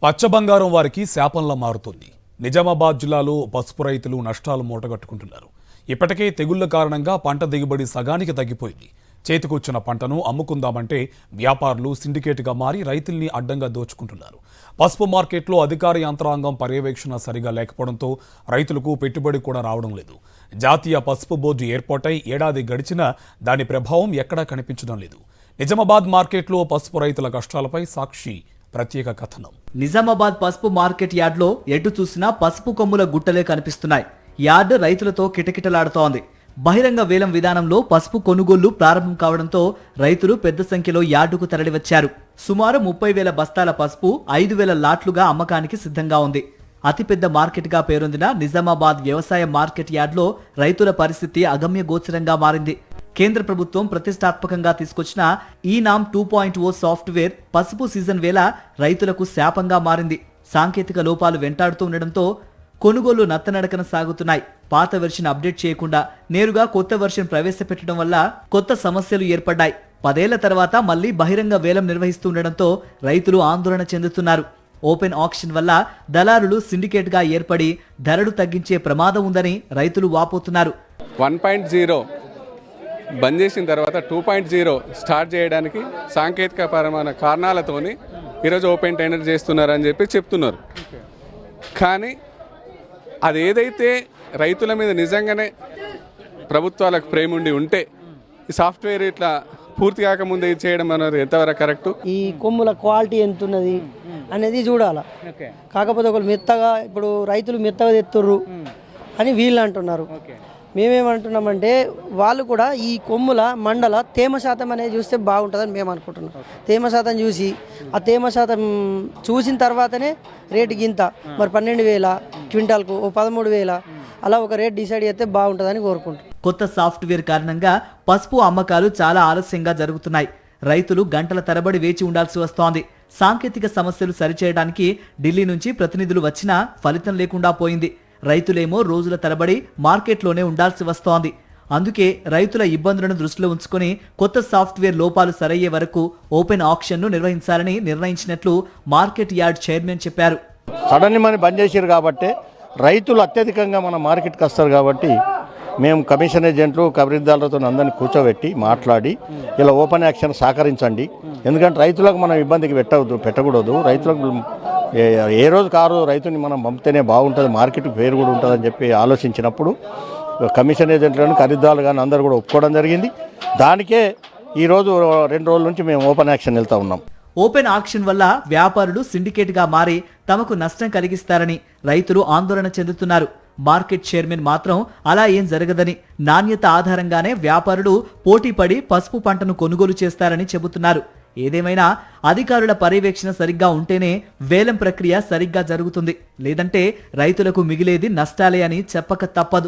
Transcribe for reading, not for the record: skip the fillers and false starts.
పచ్చ బంగారం వారికి శాపంలా మారుతోంది. నిజామాబాద్ జిల్లాలో పసుపు రైతులు నష్టాలు మూటగట్టుకుంటున్నారు. ఇప్పటికే తెగుళ్ల కారణంగా పంట దిగుబడి సగానికి తగ్గిపోయింది. చేతికొచ్చిన పంటను అమ్ముకుందామంటే వ్యాపారులు సిండికేట్గా మారి రైతుల్ని అడ్డంగా దోచుకుంటున్నారు. పసుపు మార్కెట్లో అధికార యంత్రాంగం పర్యవేక్షణ సరిగా లేకపోవడంతో రైతులకు పెట్టుబడి కూడా రావడం లేదు. జాతీయ పసుపు బోర్డు ఏర్పాటై ఏడాది గడిచినా దాని ప్రభావం ఎక్కడా కనిపించడం లేదు. నిజామాబాద్ మార్కెట్లో పసుపు రైతుల కష్టాలపై సాక్షి ప్రత్యేక కథనం. నిజామాబాద్ పసుపు మార్కెట్ యార్డ్లో ఎటు చూసినా పసుపు కొమ్ముల గుట్టలే కనిపిస్తున్నాయి. యార్డ్ రైతులతో కిటకిటలాడుతోంది. బహిరంగ వేలం విధానంలో పసుపు కొనుగోళ్లు ప్రారంభం కావడంతో రైతులు పెద్ద సంఖ్యలో యార్డుకు తరలివచ్చారు. సుమారు 30,000 బస్తాల పసుపు 5,000 లాట్లుగా అమ్మకానికి సిద్ధంగా ఉంది. అతిపెద్ద మార్కెట్గా పేరొందిన నిజామాబాద్ వ్యవసాయ మార్కెట్ యార్డ్లో రైతుల పరిస్థితి అగమ్య గోచరంగా మారింది. కేంద్ర ప్రభుత్వం ప్రతిష్టాత్మకంగా తీసుకొచ్చిన ఈనామ్ 2.0 సాఫ్ట్వేర్ పసుపు సీజన్ వేళ రైతులకు శాపంగా మారింది. సాంకేతిక లోపాలు వెంటాడుతూ ఉండడంతో కొనుగోలు నత్తనడకన సాగుతున్నాయి. పాత వెర్షన్ అప్డేట్ చేయకుండా నేరుగా కొత్త వెర్షన్ ప్రవేశపెట్టడం వల్ల కొత్త సమస్యలు ఏర్పడ్డాయి. 10 ఏళ్ల తర్వాత మళ్లీ బహిరంగ వేలం నిర్వహిస్తుండటంతో రైతులు ఆందోళన చెందుతున్నారు. ఓపెన్ ఆక్షన్ వల్ల దళారులు సిండికేట్ గా ఏర్పడి ధరలు తగ్గించే ప్రమాదం ఉందని రైతులు వాపోతున్నారు. 1.0 బంద్ చేసిన తర్వాత 2.0 స్టార్ట్ చేయడానికి సాంకేతికపరమైన కారణాలతోని ఈరోజు ఓపెన్ టెండర్ చేస్తున్నారని చెప్పి చెప్తున్నారు. కానీ అది ఏదైతే రైతుల మీద నిజంగానే ప్రభుత్వాలకు ప్రేమ ఉండి ఉంటే ఈ సాఫ్ట్వేర్ ఇట్లా పూర్తి కాకముందే చేయడం అనేది ఎంతవరకు కరెక్ట్? ఈ కొమ్ముల క్వాలిటీ ఎంత ఉన్నది అనేది చూడాలి. కాకపోతే ఒకరు మెత్తగా, ఇప్పుడు రైతులు మెత్తగా తెస్తుర్రు అని వీళ్ళు అంటున్నారు. మేమేమంటున్నామంటే వాళ్ళు కూడా ఈ కొమ్ముల మండల తేమ శాతం అనేది చూస్తే బాగుంటుందని మేము అనుకుంటున్నాం. తేమ శాతం చూసి ఆ తేమ శాతం చూసిన తర్వాతనే రేటు గింత మరి 12,000 క్వింటాల్కు 13,000 అలా ఒక రేట్ డిసైడ్ చేస్తే బాగుంటుందని కోరుకుంటున్నాం. కొత్త సాఫ్ట్వేర్ కారణంగా పసుపు అమ్మకాలు చాలా ఆలస్యంగా జరుగుతున్నాయి. రైతులు గంటల తరబడి వేచి ఉండాల్సి వస్తోంది. సాంకేతిక సమస్యలు సరిచేయడానికి ఢిల్లీ నుంచి ప్రతినిధులు వచ్చినా ఫలితం లేకుండా పోయింది. రైతులేమో రోజుల తరబడి మార్కెట్లోనే ఉండాల్సి వస్తోంది. అందుకే రైతుల ఇబ్బందులను దృష్టిలో ఉంచుకొని కొత్త సాఫ్ట్వేర్ లోపాలు సరయ్యే వరకు ఓపెన్ ఆక్షన్ను నిర్వహించాలని నిర్ణయించినట్లు మార్కెట్ యార్డ్ చైర్మన్ చెప్పారు. సడన్లీ మనం బంద్ చేశారు కాబట్టి రైతులు అత్యధికంగా మన మార్కెట్కి వస్తారు కాబట్టి మేము కమిషన్ ఏజెంట్లు ఖబరీదారులతో అందరినీ కూర్చోబెట్టి మాట్లాడి ఇలా ఓపెన్ యాక్షన్ సహకరించండి. ఎందుకంటే రైతులకు మనం ఇబ్బందికి పెట్టకూడదు. రైతులకు ఏ రోజు కారు రైతుని మనం పంపితేనే బాగుంటుంది, మార్కెట్కి పేరు కూడా ఉంటుందని చెప్పి ఆలోచించినప్పుడు కమిషన్ ఏజెంట్లు కానీ ఖరీదారులు కానీ అందరూ కూడా ఒప్పుకోవడం జరిగింది. దానికే ఈరోజు 2 రోజుల నుంచి మేము ఓపెన్ యాక్షన్ వెళ్తూ ఉన్నాం. ఓపెన్ ఆక్షన్ వల్ల వ్యాపారులు సిండికేట్ గా మారి తమకు నష్టం కలిగిస్తారని రైతులు ఆందోళన చెందుతున్నారు. మార్కెట్ చైర్మన్ మాత్రం అలా ఏం జరగదని, నాణ్యత ఆధారంగానే వ్యాపారులు పోటీపడి పసుపు పంటను కొనుగోలు చేస్తారని చెబుతున్నారు. ఏదేమైనా అధికారుల పర్యవేక్షణ సరిగ్గా ఉంటేనే వేలం ప్రక్రియ సరిగ్గా జరుగుతుంది. లేదంటే రైతులకు మిగిలేది నష్టాలే అని చెప్పక తప్పదు.